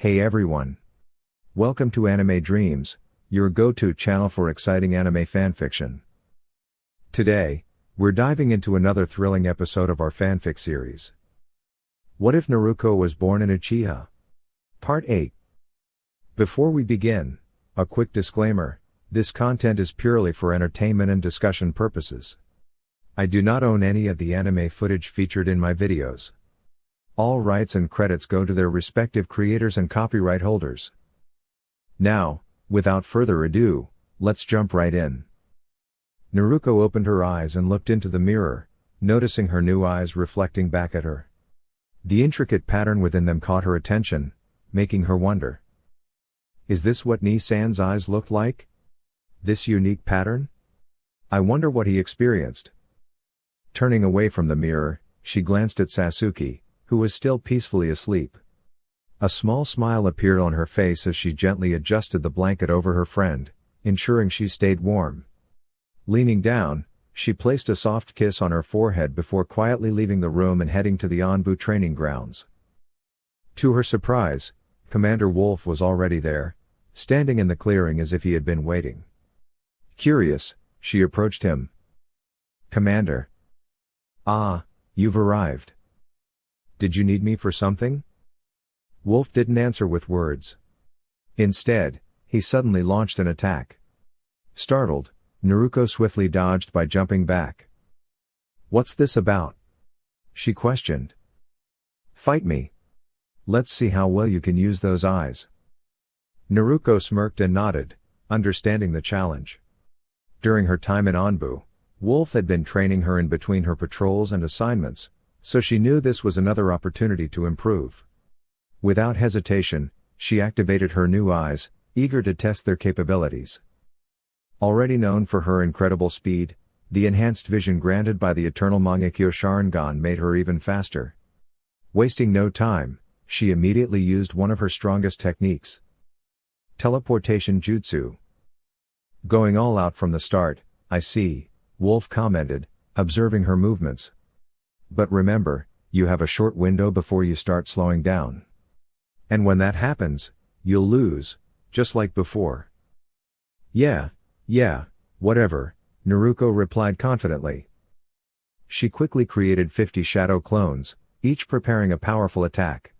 Hey everyone! Welcome to Anime Dreams, your go-to channel for exciting anime fanfiction. Today, we're diving into another thrilling episode of our fanfic series. What if Naruko was born in Uchiha? Part 8. Before we begin, a quick disclaimer: this content is purely for entertainment and discussion purposes. I do not own any of the anime footage featured in my videos. All rights and credits go to their respective creators and copyright holders. Now, without further ado, let's jump right in. Naruko opened her eyes and looked into the mirror, noticing her new eyes reflecting back at her. The intricate pattern within them caught her attention, making her wonder. Is this what Nii-san's eyes looked like? This unique pattern? I wonder what he experienced. Turning away from the mirror, she glanced at Sasuke, who was still peacefully asleep. A small smile appeared on her face as she gently adjusted the blanket over her friend, ensuring she stayed warm. Leaning down, she placed a soft kiss on her forehead before quietly leaving the room and heading to the Anbu training grounds. To her surprise, Commander Wolf was already there, standing in the clearing as if he had been waiting. Curious, she approached him. "Commander. Ah, you've arrived. Did you need me for something?" Wolf didn't answer with words. Instead, he suddenly launched an attack. Startled, Naruko swiftly dodged by jumping back. "What's this about?" she questioned. "Fight me. Let's see how well you can use those eyes." Naruko smirked and nodded, understanding the challenge. During her time in Anbu, Wolf had been training her in between her patrols and assignments, so she knew this was another opportunity to improve. Without hesitation, she activated her new eyes, eager to test their capabilities. Already known for her incredible speed, the enhanced vision granted by the Eternal Mangekyo Sharingan made her even faster. Wasting no time, she immediately used one of her strongest techniques: teleportation jutsu. "Going all out from the start, I see," Wolf commented, observing her movements. "But remember, you have a short window before you start slowing down. And when that happens, you'll lose, just like before." Yeah, whatever," Naruko replied confidently. She quickly created 50 shadow clones, each preparing a powerful attack.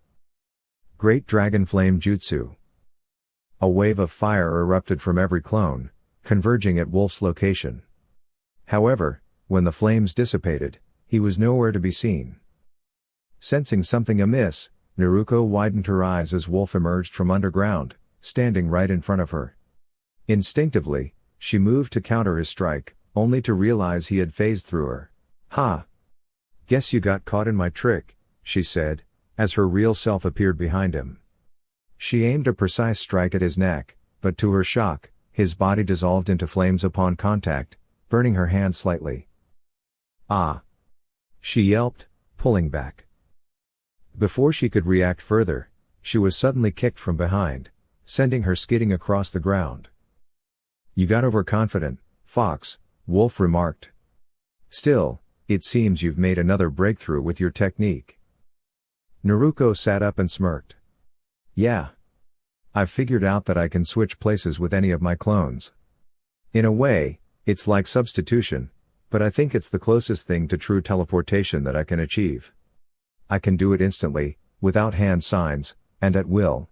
Great Dragon Flame Jutsu. A wave of fire erupted from every clone, converging at Wolf's location. However, when the flames dissipated, he was nowhere to be seen. Sensing something amiss, Naruko widened her eyes as Wolf emerged from underground, standing right in front of her. Instinctively, she moved to counter his strike, only to realize he had phased through her. "Ha! Guess you got caught in my trick," she said, as her real self appeared behind him. She aimed a precise strike at his neck, but to her shock, his body dissolved into flames upon contact, burning her hand slightly. "Ah!" she yelped, pulling back. Before she could react further, she was suddenly kicked from behind, sending her skidding across the ground. "You got overconfident, Fox," Wolf remarked. "Still, it seems you've made another breakthrough with your technique." Naruko sat up and smirked. "Yeah. I've figured out that I can switch places with any of my clones. In a way, it's like substitution, but I think it's the closest thing to true teleportation that I can achieve. I can do it instantly, without hand signs, and at will.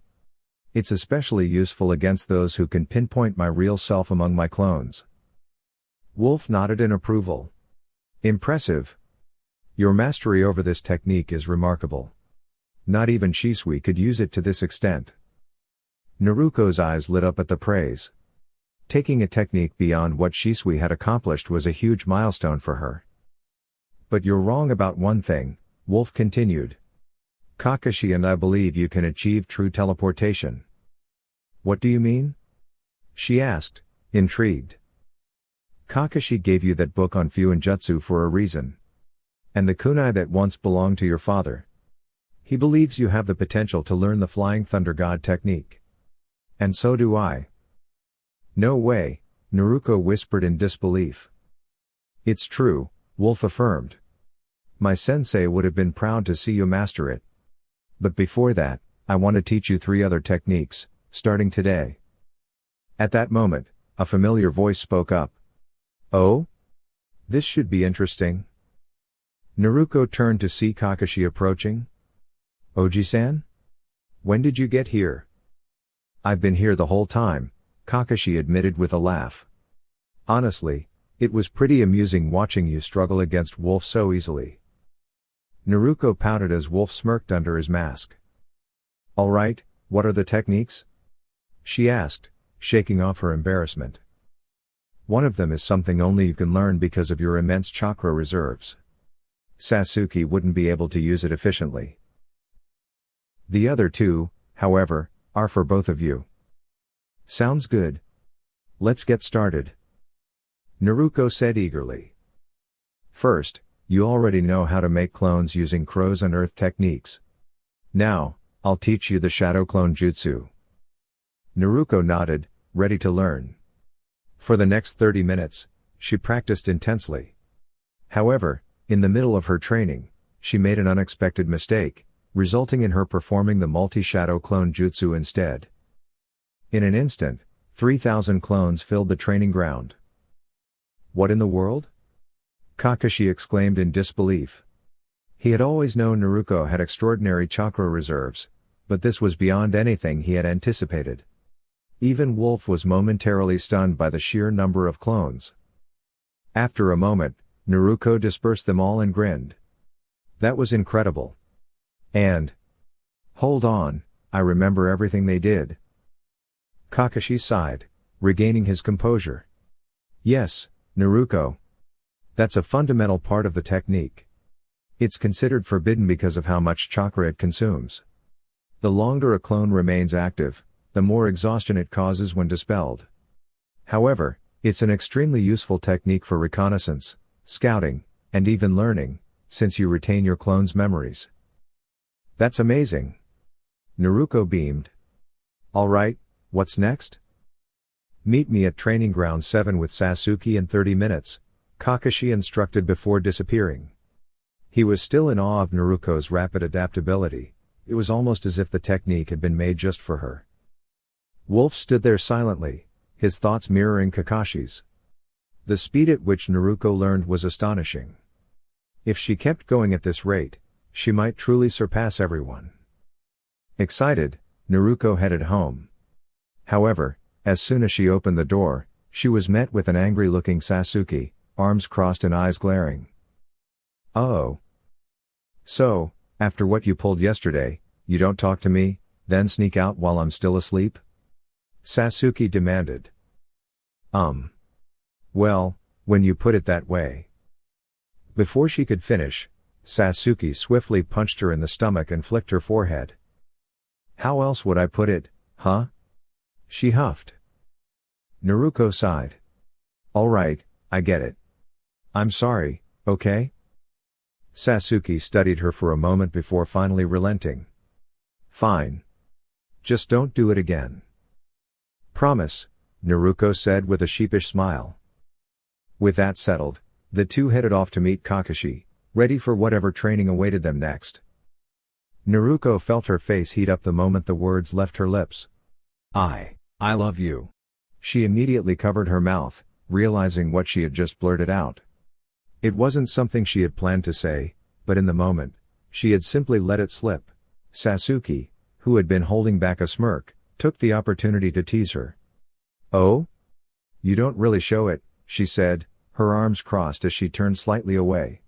It's especially useful against those who can pinpoint my real self among my clones." Wolf nodded in approval. "Impressive. Your mastery over this technique is remarkable. Not even Shisui could use it to this extent." Naruko's eyes lit up at the praise. Taking a technique beyond what Shisui had accomplished was a huge milestone for her. "But you're wrong about one thing," Wolf continued. "Kakashi and I believe you can achieve true teleportation." "What do you mean?" she asked, intrigued. "Kakashi gave you that book on Fuinjutsu for a reason. And the kunai that once belonged to your father. He believes you have the potential to learn the Flying Thunder God technique. And so do I." "No way," Naruko whispered in disbelief. "It's true," Wolf affirmed. "My sensei would have been proud to see you master it. But before that, I want to teach you 3 other techniques, starting today. At that moment, a familiar voice spoke up. Oh? This should be interesting. Naruko turned to see Kakashi approaching. Oji-san? When did you get here? I've been here the whole time, Kakashi admitted with a laugh. Honestly, it was pretty amusing watching you struggle against Wolf so easily. Naruko pouted as Wolf smirked under his mask. Alright, what are the techniques? She asked, shaking off her embarrassment. One of them is something only you can learn because of your immense chakra reserves. Sasuke wouldn't be able to use it efficiently. The other 2, however, are for both of you. Sounds good. Let's get started. Naruko said eagerly. First, you already know how to make clones using crows and earth techniques. Now, I'll teach you the shadow clone jutsu. Naruko nodded, ready to learn. For the next 30 minutes, she practiced intensely. However, in the middle of her training, she made an unexpected mistake, resulting in her performing the multi-shadow clone jutsu instead. In an instant, 3,000 clones filled the training ground. What in the world? Kakashi exclaimed in disbelief. He had always known Naruko had extraordinary chakra reserves, but this was beyond anything he had anticipated. Even Wolf was momentarily stunned by the sheer number of clones. After a moment, Naruko dispersed them all and grinned. That was incredible. And... hold on, I remember everything they did. Kakashi sighed, regaining his composure. Yes, Naruko. That's a fundamental part of the technique. It's considered forbidden because of how much chakra it consumes. The longer a clone remains active, the more exhaustion it causes when dispelled. However, it's an extremely useful technique for reconnaissance, scouting, and even learning, since you retain your clone's memories. That's amazing. Naruko beamed. Alright, what's next? Meet me at Training Ground 7 with Sasuke in 30 minutes, Kakashi instructed before disappearing. He was still in awe of Naruko's rapid adaptability. It was almost as if the technique had been made just for her. Wolf stood there silently, his thoughts mirroring Kakashi's. The speed at which Naruko learned was astonishing. If she kept going at this rate, she might truly surpass everyone. Excited, Naruko headed home. However, as soon as she opened the door, she was met with an angry-looking Sasuke, arms crossed and eyes glaring. Uh-oh. So, after what you pulled yesterday, you don't talk to me, then sneak out while I'm still asleep? Sasuke demanded. Well, when you put it that way. Before she could finish, Sasuke swiftly punched her in the stomach and flicked her forehead. How else would I put it, huh? She huffed. Naruko sighed. Alright, I get it. I'm sorry, okay? Sasuke studied her for a moment before finally relenting. Fine. Just don't do it again. Promise, Naruko said with a sheepish smile. With that settled, the two headed off to meet Kakashi, ready for whatever training awaited them next. Naruko felt her face heat up the moment the words left her lips. I love you. She immediately covered her mouth, realizing what she had just blurted out. It wasn't something she had planned to say, but in the moment, she had simply let it slip. Sasuke, who had been holding back a smirk, took the opportunity to tease her. Oh? You don't really show it, she said, her arms crossed as she turned slightly away.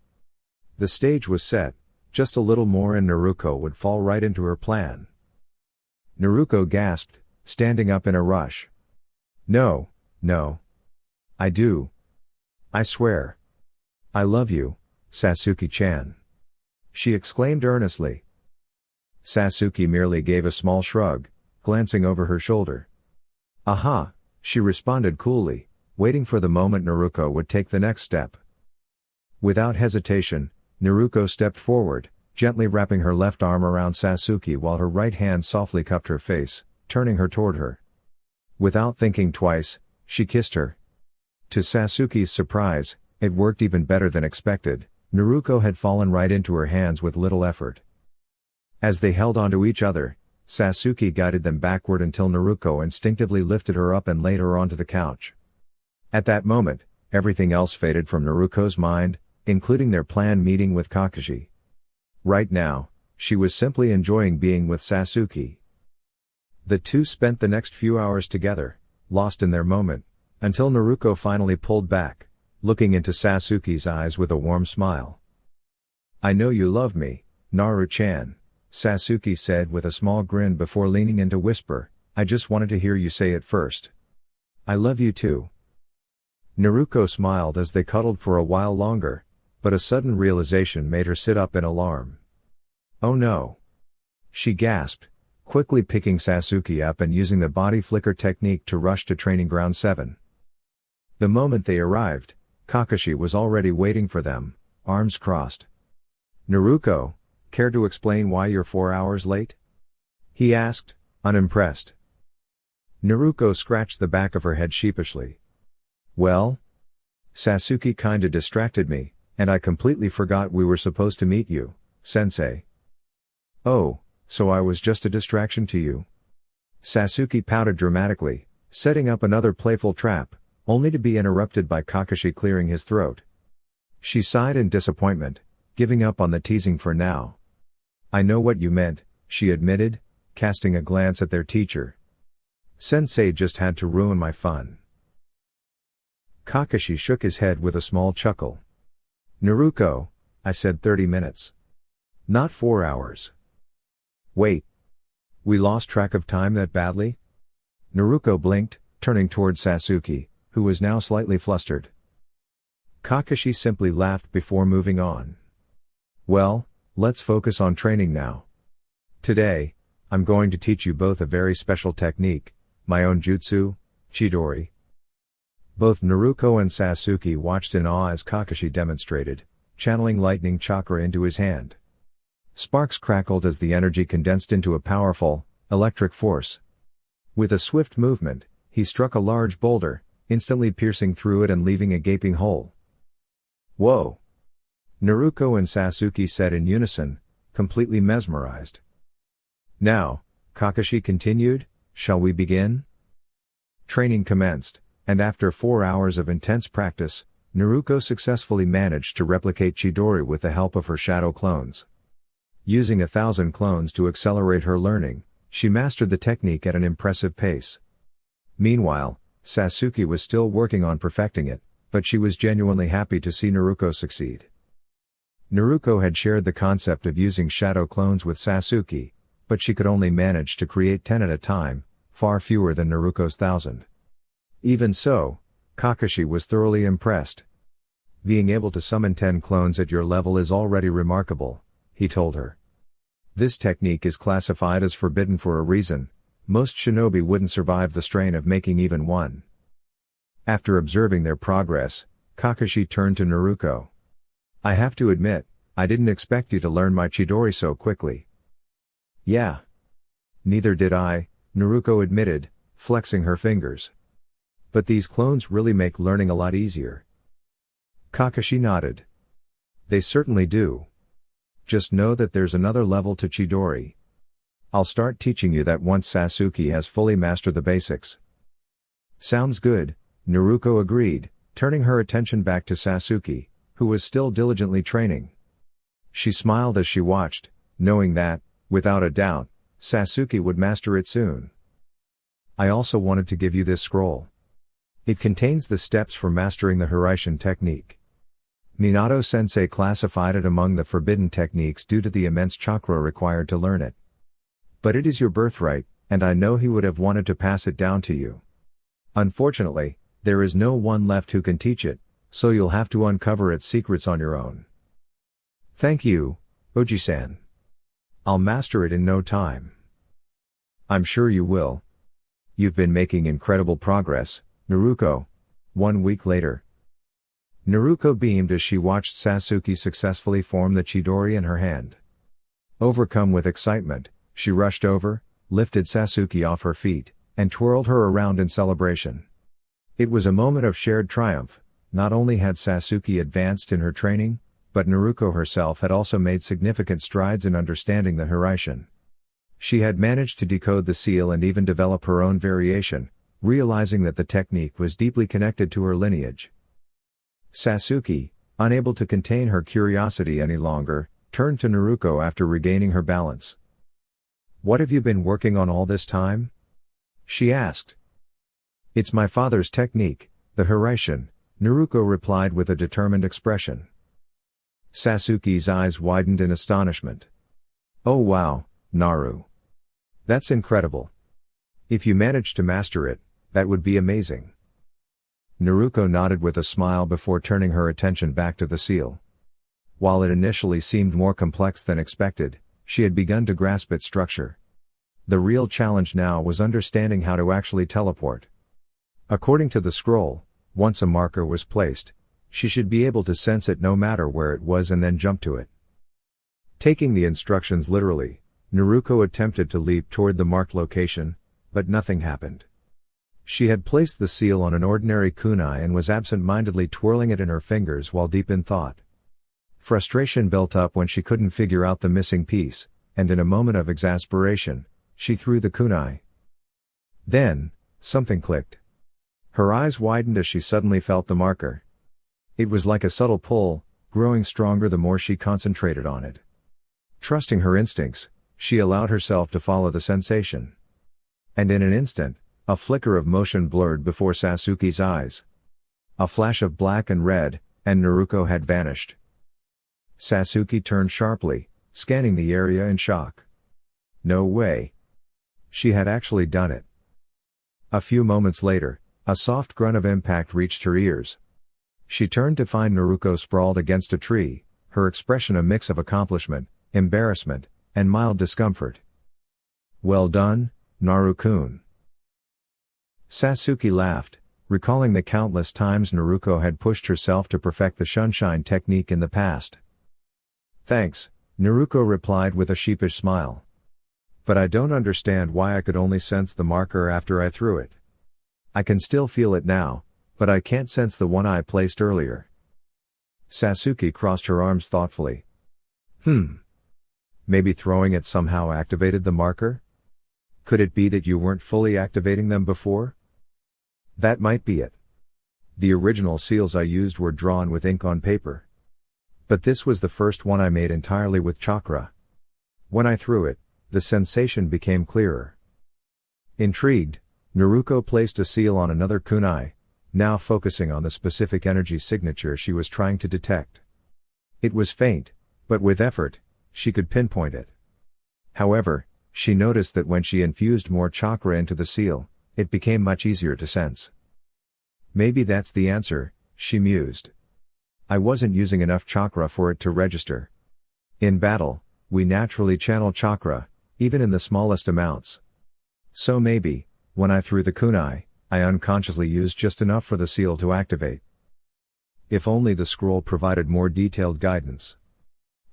The stage was set, just a little more and Naruko would fall right into her plan. Naruko gasped, standing up in a rush. No. I do. I swear. I love you, Sasuke-chan. She exclaimed earnestly. Sasuke merely gave a small shrug, glancing over her shoulder. Aha, she responded coolly, waiting for the moment Naruko would take the next step. Without hesitation, Naruko stepped forward, gently wrapping her left arm around Sasuke while her right hand softly cupped her face, turning her toward her. Without thinking twice, she kissed her. To Sasuke's surprise, it worked even better than expected. Naruko had fallen right into her hands with little effort. As they held onto each other, Sasuke guided them backward until Naruko instinctively lifted her up and laid her onto the couch. At that moment, everything else faded from Naruko's mind, including their planned meeting with Kakashi. Right now, she was simply enjoying being with Sasuke. The two spent the next few hours together, lost in their moment, until Naruko finally pulled back, looking into Sasuke's eyes with a warm smile. "I know you love me, Naru-chan," Sasuke said with a small grin before leaning in to whisper, "I just wanted to hear you say it first. I love you too." Naruko smiled as they cuddled for a while longer, but a sudden realization made her sit up in alarm. "Oh no!" she gasped, quickly picking Sasuke up and using the body flicker technique to rush to Training Ground 7. The moment they arrived, Kakashi was already waiting for them, arms crossed. "Naruko, care to explain why you're 4 hours late?" he asked, unimpressed. Naruko scratched the back of her head sheepishly. "Well? Sasuke kinda distracted me, and I completely forgot we were supposed to meet you, sensei." "Oh, so I was just a distraction to you?" Sasuke pouted dramatically, setting up another playful trap, only to be interrupted by Kakashi clearing his throat. She sighed in disappointment, giving up on the teasing for now. "I know what you meant," she admitted, casting a glance at their teacher. "Sensei just had to ruin my fun." Kakashi shook his head with a small chuckle. "Naruko, I said 30 minutes. Not 4 hours. Wait. We lost track of time that badly?" Naruko blinked, turning toward Sasuke, who was now slightly flustered. Kakashi simply laughed before moving on. "Well, let's focus on training now. Today, I'm going to teach you both a very special technique, my own jutsu, Chidori." Both Naruko and Sasuke watched in awe as Kakashi demonstrated, channeling lightning chakra into his hand. Sparks crackled as the energy condensed into a powerful, electric force. With a swift movement, he struck a large boulder, instantly piercing through it and leaving a gaping hole. "Whoa!" Naruko and Sasuke said in unison, completely mesmerized. "Now," Kakashi continued, "shall we begin?" Training commenced, and after 4 hours of intense practice, Naruko successfully managed to replicate Chidori with the help of her shadow clones. Using 1,000 clones to accelerate her learning, she mastered the technique at an impressive pace. Meanwhile, Sasuke was still working on perfecting it, but she was genuinely happy to see Naruko succeed. Naruko had shared the concept of using shadow clones with Sasuke, but she could only manage to create 10 at a time, far fewer than Naruko's 1,000. Even so, Kakashi was thoroughly impressed. "Being able to summon 10 clones at your level is already remarkable," he told her. "This technique is classified as forbidden for a reason. Most shinobi wouldn't survive the strain of making even one." After observing their progress, Kakashi turned to Naruko. "I have to admit, I didn't expect you to learn my Chidori so quickly." "Yeah. Neither did I," Naruko admitted, flexing her fingers. "But these clones really make learning a lot easier." Kakashi nodded. "They certainly do. Just know that there's another level to Chidori. I'll start teaching you that once Sasuke has fully mastered the basics." "Sounds good," Naruko agreed, turning her attention back to Sasuke, who was still diligently training. She smiled as she watched, knowing that, without a doubt, Sasuke would master it soon. "I also wanted to give you this scroll. It contains the steps for mastering the Hiraishin technique. Minato-sensei classified it among the forbidden techniques due to the immense chakra required to learn it. But it is your birthright, and I know he would have wanted to pass it down to you. Unfortunately, there is no one left who can teach it, so you'll have to uncover its secrets on your own." "Thank you, Oji-san. I'll master it in no time." "I'm sure you will. You've been making incredible progress, Naruko." 1 week later. Naruko beamed as she watched Sasuke successfully form the Chidori in her hand. Overcome with excitement, she rushed over, lifted Sasuke off her feet, and twirled her around in celebration. It was a moment of shared triumph. Not only had Sasuke advanced in her training, but Naruko herself had also made significant strides in understanding the Hiraishin. She had managed to decode the seal and even develop her own variation, realizing that the technique was deeply connected to her lineage. Sasuke, unable to contain her curiosity any longer, turned to Naruko after regaining her balance. "What have you been working on all this time?" she asked. "It's my father's technique, the Hiraishin," Naruko replied with a determined expression. Sasuke's eyes widened in astonishment. "Oh wow, Naru. That's incredible. If you manage to master it, that would be amazing." Naruko nodded with a smile before turning her attention back to the seal. While it initially seemed more complex than expected, she had begun to grasp its structure. The real challenge now was understanding how to actually teleport. According to the scroll, once a marker was placed, she should be able to sense it no matter where it was and then jump to it. Taking the instructions literally, Naruko attempted to leap toward the marked location, but nothing happened. She had placed the seal on an ordinary kunai and was absent-mindedly twirling it in her fingers while deep in thought. Frustration built up when she couldn't figure out the missing piece, and in a moment of exasperation, she threw the kunai. Then, something clicked. Her eyes widened as she suddenly felt the marker. It was like a subtle pull, growing stronger the more she concentrated on it. Trusting her instincts, she allowed herself to follow the sensation. And in an instant, a flicker of motion blurred before Sasuke's eyes. A flash of black and red, and Naruko had vanished. Sasuke turned sharply, scanning the area in shock. No way. She had actually done it. A few moments later, a soft grunt of impact reached her ears. She turned to find Naruko sprawled against a tree, her expression a mix of accomplishment, embarrassment, and mild discomfort. "Well done, Naru-kun." Sasuke laughed, recalling the countless times Naruko had pushed herself to perfect the Sunshine technique in the past. "Thanks," Naruko replied with a sheepish smile. "But I don't understand why I could only sense the marker after I threw it. I can still feel it now, but I can't sense the one I placed earlier." Sasuke crossed her arms thoughtfully. Maybe throwing it somehow activated the marker? Could it be that you weren't fully activating them before? That might be it. The original seals I used were drawn with ink on paper. But this was the first one I made entirely with chakra. When I threw it, the sensation became clearer. Intrigued, Naruko placed a seal on another kunai, now focusing on the specific energy signature she was trying to detect. It was faint, but with effort, she could pinpoint it. However, she noticed that when she infused more chakra into the seal, it became much easier to sense. Maybe that's the answer, she mused. I wasn't using enough chakra for it to register. In battle, we naturally channel chakra, even in the smallest amounts. So maybe, when I threw the kunai, I unconsciously used just enough for the seal to activate. If only the scroll provided more detailed guidance.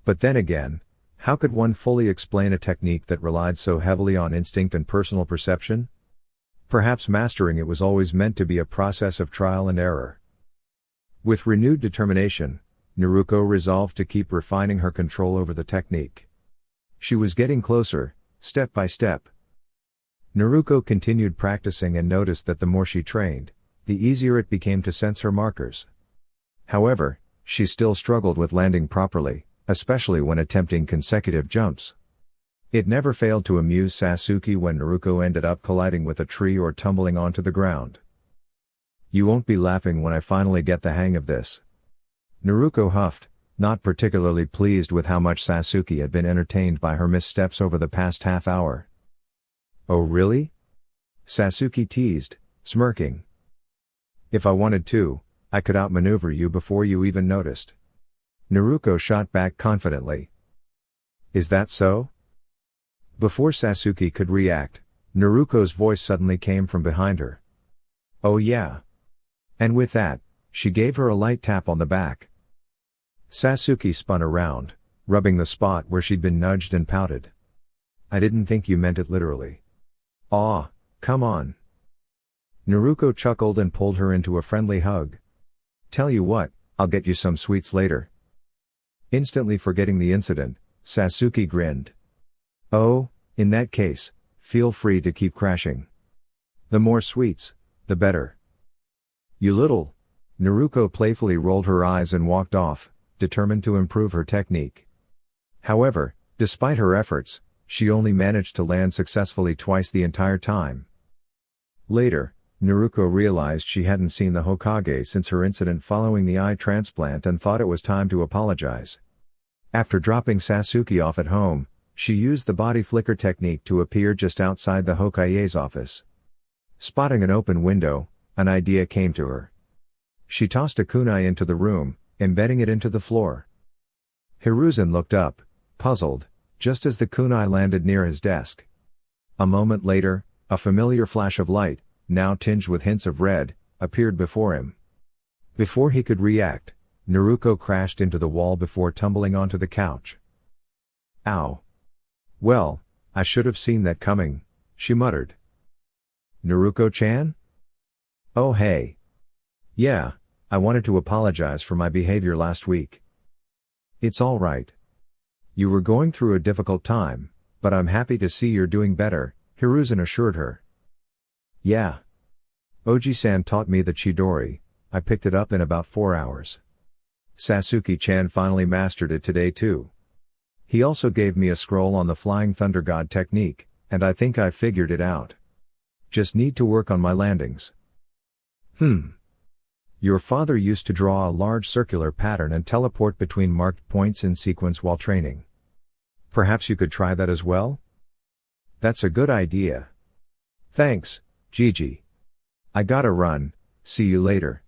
But then again, how could one fully explain a technique that relied so heavily on instinct and personal perception? Perhaps mastering it was always meant to be a process of trial and error. With renewed determination, Naruko resolved to keep refining her control over the technique. She was getting closer, step by step. Naruko continued practicing and noticed that the more she trained, the easier it became to sense her markers. However, she still struggled with landing properly, especially when attempting consecutive jumps. It never failed to amuse Sasuke when Naruko ended up colliding with a tree or tumbling onto the ground. "You won't be laughing when I finally get the hang of this." Naruko huffed, not particularly pleased with how much Sasuke had been entertained by her missteps over the past half hour. "Oh really?" Sasuke teased, smirking. "If I wanted to, I could outmaneuver you before you even noticed." Naruko shot back confidently. "Is that so?" Before Sasuke could react, Naruko's voice suddenly came from behind her. "Oh yeah." And with that, she gave her a light tap on the back. Sasuke spun around, rubbing the spot where she'd been nudged and pouted. "I didn't think you meant it literally." "Aw, come on." Naruko chuckled and pulled her into a friendly hug. "Tell you what, I'll get you some sweets later." Instantly forgetting the incident, Sasuke grinned. "Oh, In that case, feel free to keep crashing. The more sweets, the better. You little. Naruko playfully rolled her eyes and walked off, determined to improve her technique. However, despite her efforts, she only managed to land successfully twice the entire time. Later, Naruko realized she hadn't seen the Hokage since her incident following the eye transplant and thought it was time to apologize. After dropping Sasuke off at home, she used the body flicker technique to appear just outside the Hokage's office. Spotting an open window, an idea came to her. She tossed a kunai into the room, embedding it into the floor. Hiruzen looked up, puzzled, just as the kunai landed near his desk. A moment later, a familiar flash of light, now tinged with hints of red, appeared before him. Before he could react, Naruko crashed into the wall before tumbling onto the couch. Ow. Well, I should have seen that coming, she muttered. Naruko-chan? Oh hey. Yeah, I wanted to apologize for my behavior last week. It's all right. You were going through a difficult time, but I'm happy to see you're doing better, Hiruzen assured her. Yeah. Oji-san taught me the Chidori, I picked it up in about 4 hours. Sasuke-chan finally mastered it today too. He also gave me a scroll on the Flying Thunder God technique, and I think I figured it out. Just need to work on my landings. Your father used to draw a large circular pattern and teleport between marked points in sequence while training. Perhaps you could try that as well? That's a good idea. Thanks, Gigi. I gotta run, see you later.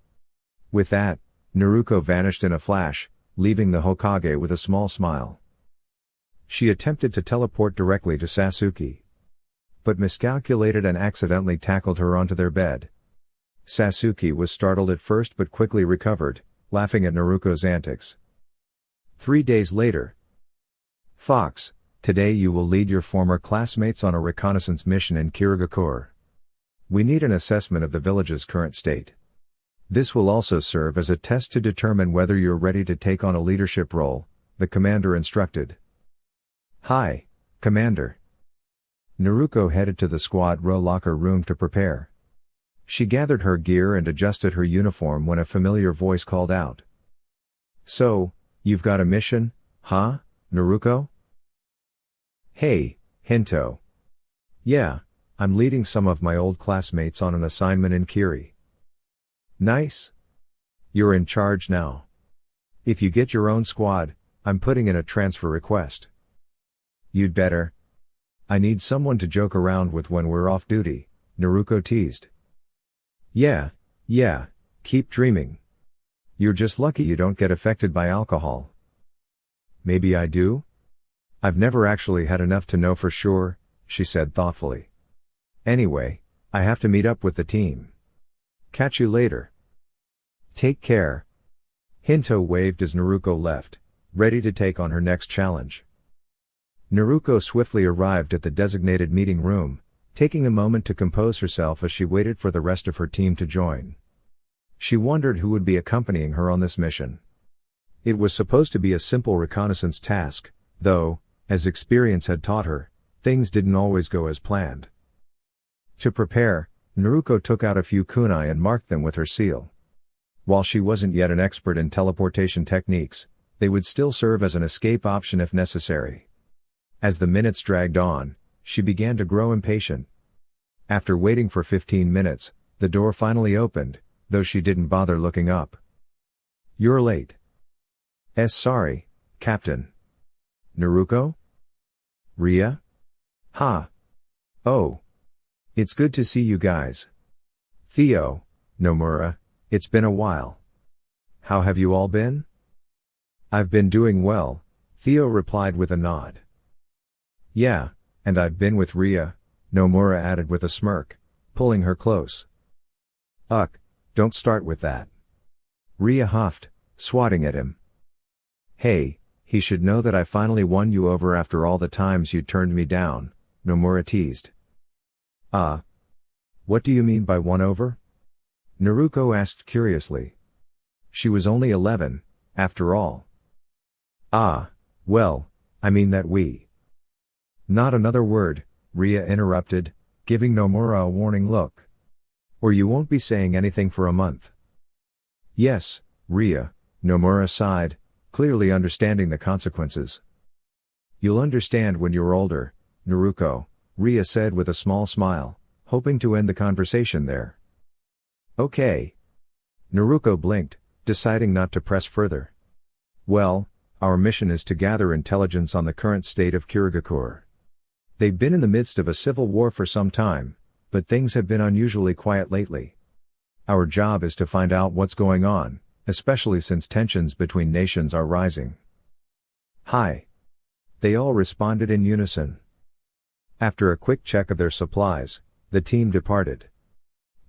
With that, Naruko vanished in a flash, leaving the Hokage with a small smile. She attempted to teleport directly to Sasuke, but miscalculated and accidentally tackled her onto their bed. Sasuke was startled at first but quickly recovered, laughing at Naruko's antics. 3 days later. Fox, today you will lead your former classmates on a reconnaissance mission in Kirigakure. We need an assessment of the village's current state. This will also serve as a test to determine whether you're ready to take on a leadership role, the commander instructed. Hi, Commander. Naruko headed to the squad row locker room to prepare. She gathered her gear and adjusted her uniform when a familiar voice called out. So, you've got a mission, huh, Naruko? Hey, Hinto. Yeah, I'm leading some of my old classmates on an assignment in Kiri. Nice. You're in charge now. If you get your own squad, I'm putting in a transfer request. You'd better. I need someone to joke around with when we're off duty, Naruko teased. Yeah, keep dreaming. You're just lucky you don't get affected by alcohol. Maybe I do? I've never actually had enough to know for sure, she said thoughtfully. Anyway, I have to meet up with the team. Catch you later. Take care. Hinto waved as Naruko left, ready to take on her next challenge. Naruko swiftly arrived at the designated meeting room, taking a moment to compose herself as she waited for the rest of her team to join. She wondered who would be accompanying her on this mission. It was supposed to be a simple reconnaissance task, though, as experience had taught her, things didn't always go as planned. To prepare, Naruko took out a few kunai and marked them with her seal. While she wasn't yet an expert in teleportation techniques, they would still serve as an escape option if necessary. As the minutes dragged on, she began to grow impatient. After waiting for 15 minutes, the door finally opened, though she didn't bother looking up. You're late. Sorry, Captain. Naruko? Ria? Ha. Oh. It's good to see you guys. Theo, Nomura, it's been a while. How have you all been? I've been doing well, Theo replied with a nod. Yeah, and I've been with Ria, Nomura added with a smirk, pulling her close. Don't start with that. Ria huffed, swatting at him. Hey, he should know that I finally won you over after all the times you turned me down, Nomura teased. What do you mean by won over? Naruko asked curiously. She was only 11, after all. Well, I mean that we. Not another word, Ria interrupted, giving Nomura a warning look. Or you won't be saying anything for a month. Yes, Ria, Nomura sighed, clearly understanding the consequences. You'll understand when you're older, Naruko, Ria said with a small smile, hoping to end the conversation there. Okay. Naruko blinked, deciding not to press further. Well, our mission is to gather intelligence on the current state of Kirigakure. They've been in the midst of a civil war for some time, but things have been unusually quiet lately. Our job is to find out what's going on, especially since tensions between nations are rising. Hi. They all responded in unison. After a quick check of their supplies, the team departed.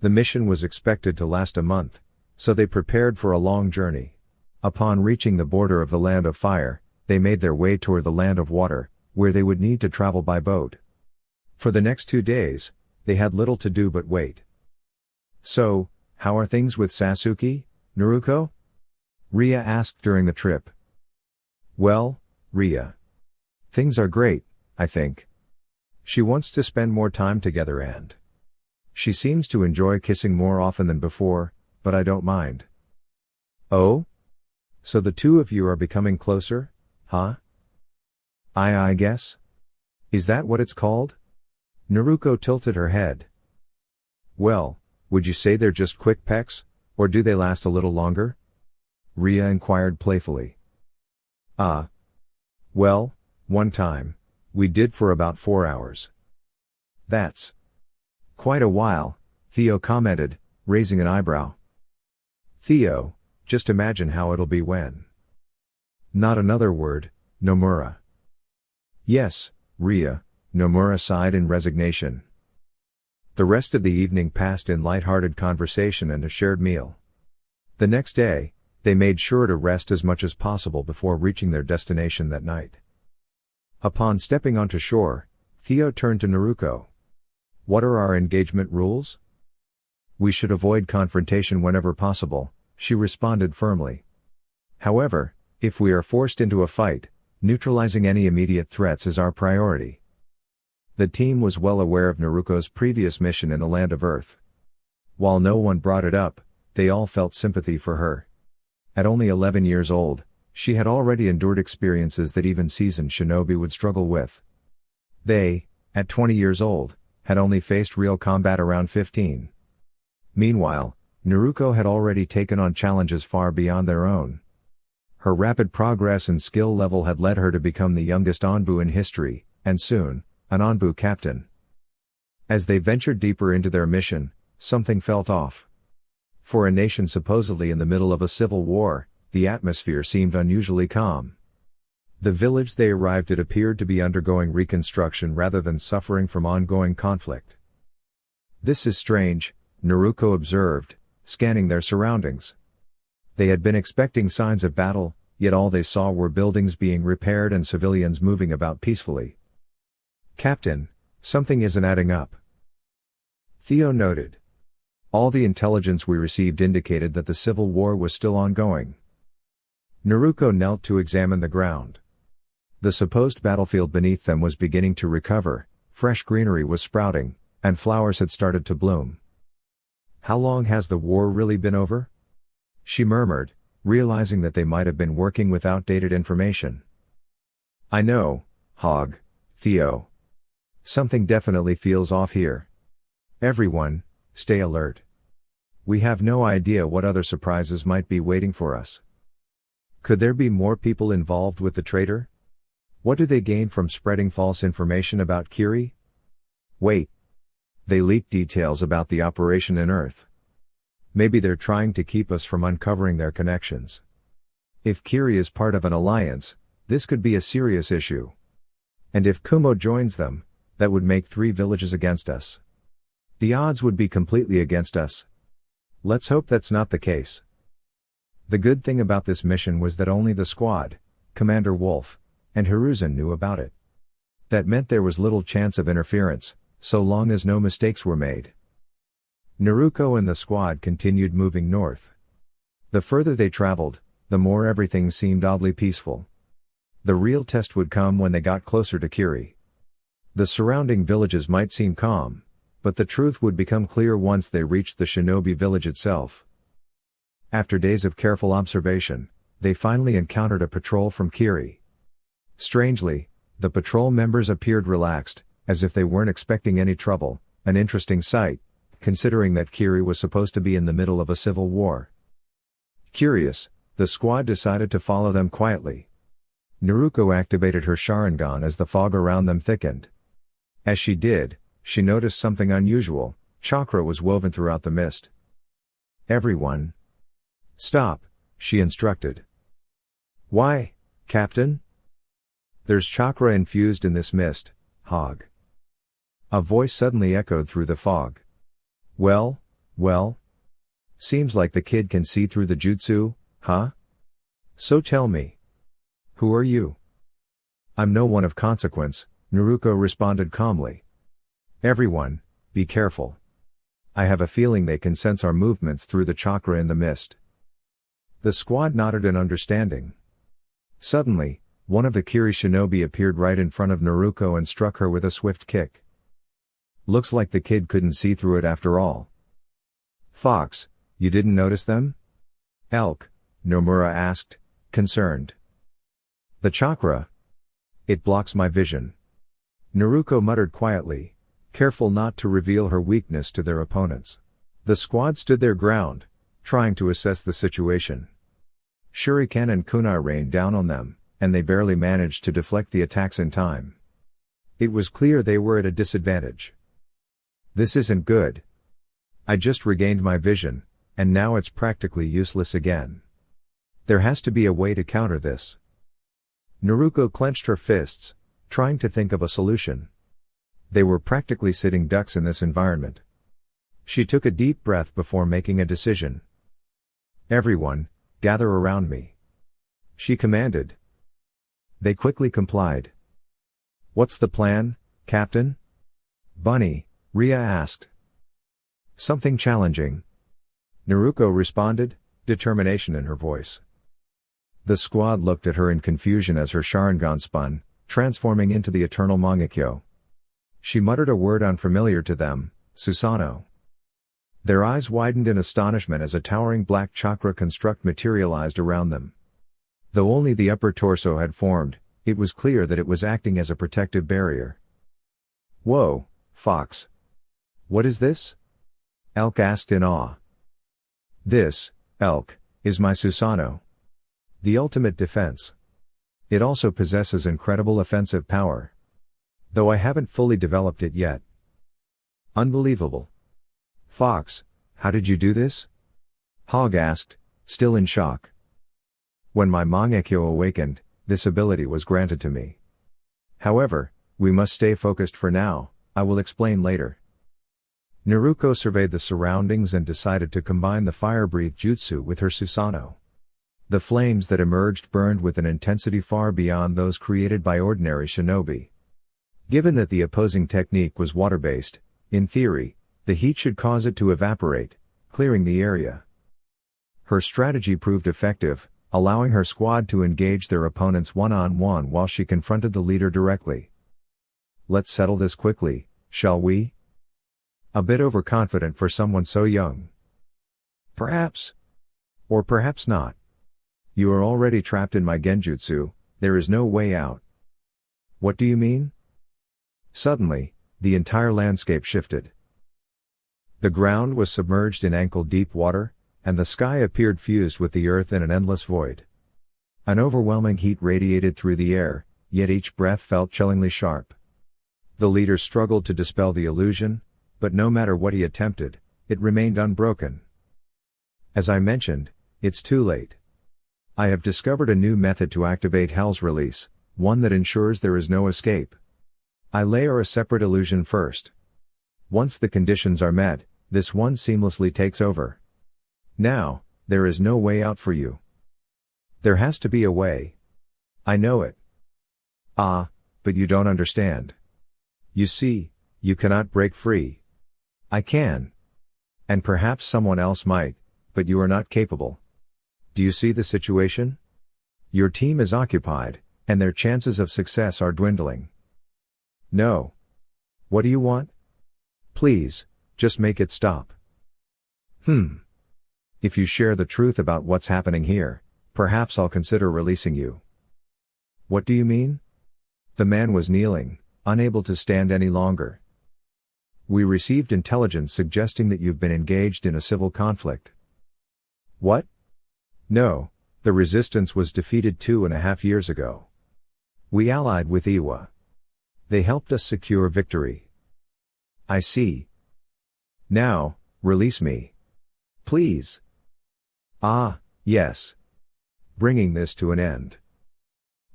The mission was expected to last a month, so they prepared for a long journey. Upon reaching the border of the Land of Fire, they made their way toward the Land of Water, where they would need to travel by boat. For the next 2 days, they had little to do but wait. So, how are things with Sasuke, Naruko? Ria asked during the trip. Well, Ria. Things are great, I think. She wants to spend more time together and she seems to enjoy kissing more often than before, but I don't mind. Oh? So the two of you are becoming closer, huh? I guess? Is that what it's called? Naruko tilted her head. Well, would you say they're just quick pecks, or do they last a little longer? Ria inquired playfully. Well, one time, we did for about 4 hours. That's quite a while, Theo commented, raising an eyebrow. Theo, just imagine how it'll be when. Not another word, Nomura. Yes, Ria, Nomura sighed in resignation. The rest of the evening passed in light-hearted conversation and a shared meal. The next day, they made sure to rest as much as possible before reaching their destination that night. Upon stepping onto shore, Theo turned to Naruko. What are our engagement rules? We should avoid confrontation whenever possible, she responded firmly. However, if we are forced into a fight, neutralizing any immediate threats is our priority. The team was well aware of Naruko's previous mission in the Land of Earth. While no one brought it up, they all felt sympathy for her. At only 11 years old, she had already endured experiences that even seasoned shinobi would struggle with. They, at 20 years old, had only faced real combat around 15. Meanwhile, Naruko had already taken on challenges far beyond their own. Her rapid progress and skill level had led her to become the youngest Anbu in history, and soon, an Anbu captain. As they ventured deeper into their mission, something felt off. For a nation supposedly in the middle of a civil war, the atmosphere seemed unusually calm. The village they arrived at appeared to be undergoing reconstruction rather than suffering from ongoing conflict. This is strange, Naruko observed, scanning their surroundings. They had been expecting signs of battle, yet all they saw were buildings being repaired and civilians moving about peacefully. Captain, something isn't adding up. Theo noted. All the intelligence we received indicated that the civil war was still ongoing. Naruko knelt to examine the ground. The supposed battlefield beneath them was beginning to recover, fresh greenery was sprouting, and flowers had started to bloom. How long has the war really been over? She murmured, realizing that they might have been working with outdated information. I know, Hog, Theo. Something definitely feels off here. Everyone, stay alert. We have no idea what other surprises might be waiting for us. Could there be more people involved with the traitor? What do they gain from spreading false information about Kiri? Wait. They leaked details about the operation in Earth. Maybe they're trying to keep us from uncovering their connections. If Kiri is part of an alliance, this could be a serious issue. And if Kumo joins them, that would make 3 villages against us. The odds would be completely against us. Let's hope that's not the case. The good thing about this mission was that only the squad, Commander Wolf, and Hiruzen knew about it. That meant there was little chance of interference, so long as no mistakes were made. Naruko and the squad continued moving north. The further they traveled, the more everything seemed oddly peaceful. The real test would come when they got closer to Kiri. The surrounding villages might seem calm, but the truth would become clear once they reached the shinobi village itself. After days of careful observation, they finally encountered a patrol from Kiri. Strangely, the patrol members appeared relaxed, as if they weren't expecting any trouble, an interesting sight, considering that Kiri was supposed to be in the middle of a civil war. Curious, the squad decided to follow them quietly. Naruko activated her Sharingan as the fog around them thickened. As she did, she noticed something unusual. Chakra was woven throughout the mist. "Everyone, stop," she instructed. "Why, Captain?" "There's chakra infused in this mist, Hog." A voice suddenly echoed through the fog. Well. Seems like the kid can see through the jutsu, huh? So tell me. Who are you?" "I'm no one of consequence," Naruko responded calmly. "Everyone, be careful. I have a feeling they can sense our movements through the chakra in the mist." The squad nodded in understanding. Suddenly, one of the Kiri shinobi appeared right in front of Naruko and struck her with a swift kick. Looks like the kid couldn't see through it after all. "Fox, you didn't notice them?" "Elk," Nomura asked, concerned. "The chakra? It blocks my vision." Naruko muttered quietly, careful not to reveal her weakness to their opponents. The squad stood their ground, trying to assess the situation. Shuriken and kunai rained down on them, and they barely managed to deflect the attacks in time. It was clear they were at a disadvantage. "This isn't good. I just regained my vision, and now it's practically useless again. There has to be a way to counter this." Naruko clenched her fists, trying to think of a solution. They were practically sitting ducks in this environment. She took a deep breath before making a decision. "Everyone, gather around me," she commanded. They quickly complied. "What's the plan, Captain?" "Bunny," Ria asked. "Something challenging," Naruko responded, determination in her voice. The squad looked at her in confusion as her Sharingan spun, transforming into the eternal Mangekyo. She muttered a word unfamiliar to them, Susanoo. Their eyes widened in astonishment as a towering black chakra construct materialized around them. Though only the upper torso had formed, it was clear that it was acting as a protective barrier. "Whoa, Fox. What is this?" Elk asked in awe. "This, Elk, is my Susanoo. The ultimate defense. It also possesses incredible offensive power. Though I haven't fully developed it yet." "Unbelievable. Fox, how did you do this?" Hog asked, still in shock. "When my Mangekyo awakened, this ability was granted to me. However, we must stay focused for now, I will explain later." Naruko surveyed the surroundings and decided to combine the fire-breath jutsu with her Susanoo. The flames that emerged burned with an intensity far beyond those created by ordinary shinobi. Given that the opposing technique was water-based, in theory, the heat should cause it to evaporate, clearing the area. Her strategy proved effective, allowing her squad to engage their opponents one-on-one while she confronted the leader directly. "Let's settle this quickly, shall we?" A bit overconfident for someone so young. "Perhaps. Or perhaps not. You are already trapped in my genjutsu, there is no way out." "What do you mean?" Suddenly, the entire landscape shifted. The ground was submerged in ankle-deep water, and the sky appeared fused with the earth in an endless void. An overwhelming heat radiated through the air, yet each breath felt chillingly sharp. The leader struggled to dispel the illusion, but no matter what he attempted, it remained unbroken. "As I mentioned, it's too late. I have discovered a new method to activate Hell's release, one that ensures there is no escape. I layer a separate illusion first. Once the conditions are met, this one seamlessly takes over. Now, there is no way out for you." "There has to be a way. I know it." "Ah, but you don't understand. You see, you cannot break free. I can. And perhaps someone else might, but you are not capable. Do you see the situation? Your team is occupied, and their chances of success are dwindling." "No, What do you want? Please, just make it stop. If you share the truth about what's happening here, perhaps I'll consider releasing you. What do you mean? The man was kneeling, unable to stand any longer. We received intelligence suggesting that you've been engaged in a civil conflict. What? No, the resistance was defeated 2.5 years ago. We allied with Iwa. They helped us secure victory. I see. Now, release me. Please. Ah, yes. Bringing this to an end.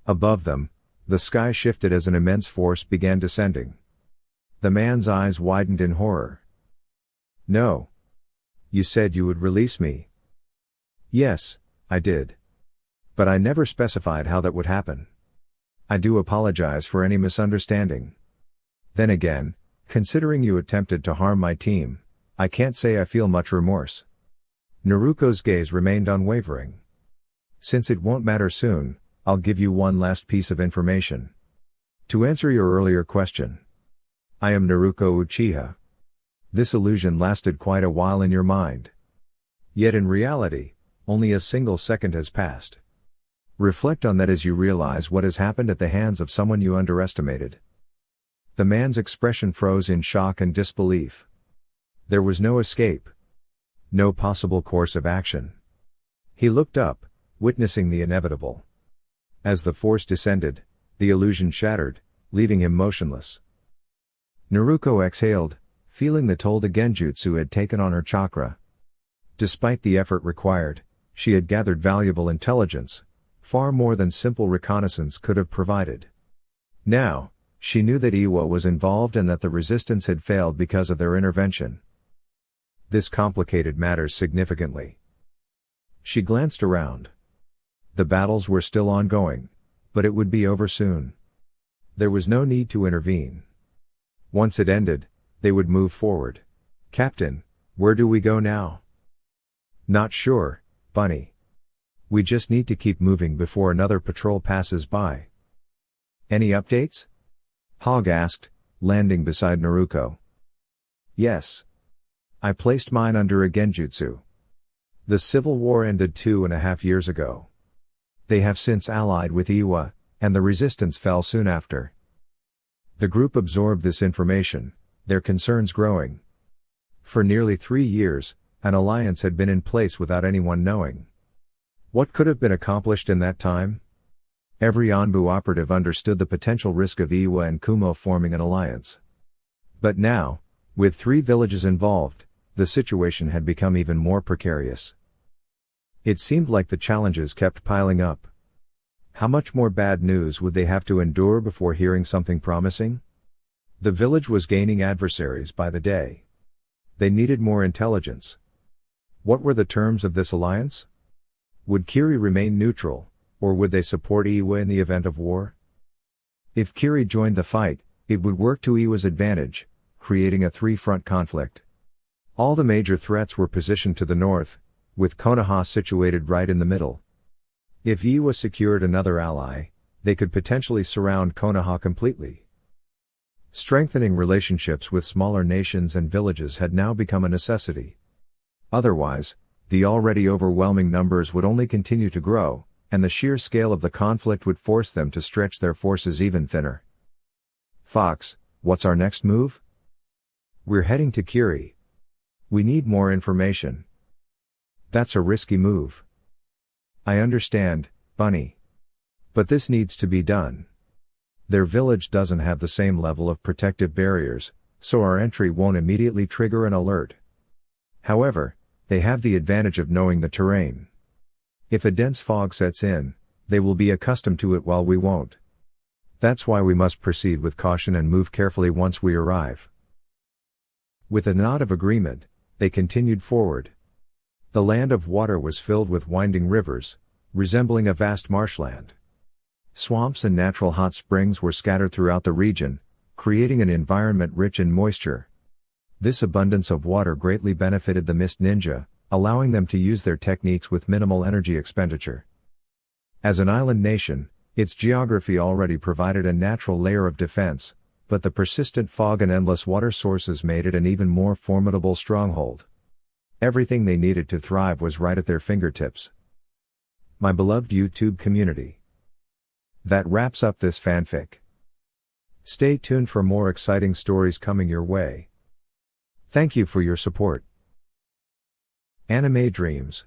Above them, the sky shifted as an immense force began descending. The man's eyes widened in horror. No. You said you would release me. Yes, I did. But I never specified how that would happen. I do apologize for any misunderstanding. Then again, considering you attempted to harm my team, I can't say I feel much remorse. Naruko's gaze remained unwavering. Since it won't matter soon, I'll give you one last piece of information. To answer your earlier question, I am Naruko Uchiha. This illusion lasted quite a while in your mind. Yet in reality, only a single second has passed. Reflect on that as you realize what has happened at the hands of someone you underestimated. The man's expression froze in shock and disbelief. There was no escape. No possible course of action. He looked up, witnessing the inevitable. As the force descended, the illusion shattered, leaving him motionless. Naruko exhaled, feeling the toll the genjutsu had taken on her chakra. Despite the effort required, she had gathered valuable intelligence, far more than simple reconnaissance could have provided. Now, she knew that Iwa was involved and that the resistance had failed because of their intervention. This complicated matters significantly. She glanced around. The battles were still ongoing, but it would be over soon. There was no need to intervene. Once it ended, they would move forward. Captain, where do we go now? Not sure, Bunny. We just need to keep moving before another patrol passes by. Any updates? Hog asked, landing beside Naruko. Yes. I placed mine under a genjutsu. The civil war ended 2.5 years ago. They have since allied with Iwa, and the resistance fell soon after. The group absorbed this information, their concerns growing. For nearly 3 years, an alliance had been in place without anyone knowing. What could have been accomplished in that time? Every Anbu operative understood the potential risk of Iwa and Kumo forming an alliance. But now, with 3 villages involved, the situation had become even more precarious. It seemed like the challenges kept piling up. How much more bad news would they have to endure before hearing something promising? The village was gaining adversaries by the day. They needed more intelligence. What were the terms of this alliance? Would Kiri remain neutral, or would they support Iwa in the event of war? If Kiri joined the fight, it would work to Iwa's advantage, creating a 3-front conflict. All the major threats were positioned to the north, with Konoha situated right in the middle. If Iwa secured another ally, they could potentially surround Konoha completely. Strengthening relationships with smaller nations and villages had now become a necessity. Otherwise, the already overwhelming numbers would only continue to grow, and the sheer scale of the conflict would force them to stretch their forces even thinner. Fox, what's our next move? We're heading to Kiri. We need more information. That's a risky move. I understand, Bunny. But this needs to be done. Their village doesn't have the same level of protective barriers, so our entry won't immediately trigger an alert. However, they have the advantage of knowing the terrain. If a dense fog sets in, they will be accustomed to it while we won't. That's why we must proceed with caution and move carefully once we arrive. With a nod of agreement, they continued forward. The land of water was filled with winding rivers, resembling a vast marshland. Swamps and natural hot springs were scattered throughout the region, creating an environment rich in moisture. This abundance of water greatly benefited the Mist Ninja, allowing them to use their techniques with minimal energy expenditure. As an island nation, its geography already provided a natural layer of defense, But the persistent fog and endless water sources made it an even more formidable stronghold. Everything they needed to thrive was right at their fingertips. My beloved YouTube community. That wraps up this fanfic. Stay tuned for more exciting stories coming your way. Thank you for your support. Anime Dreams.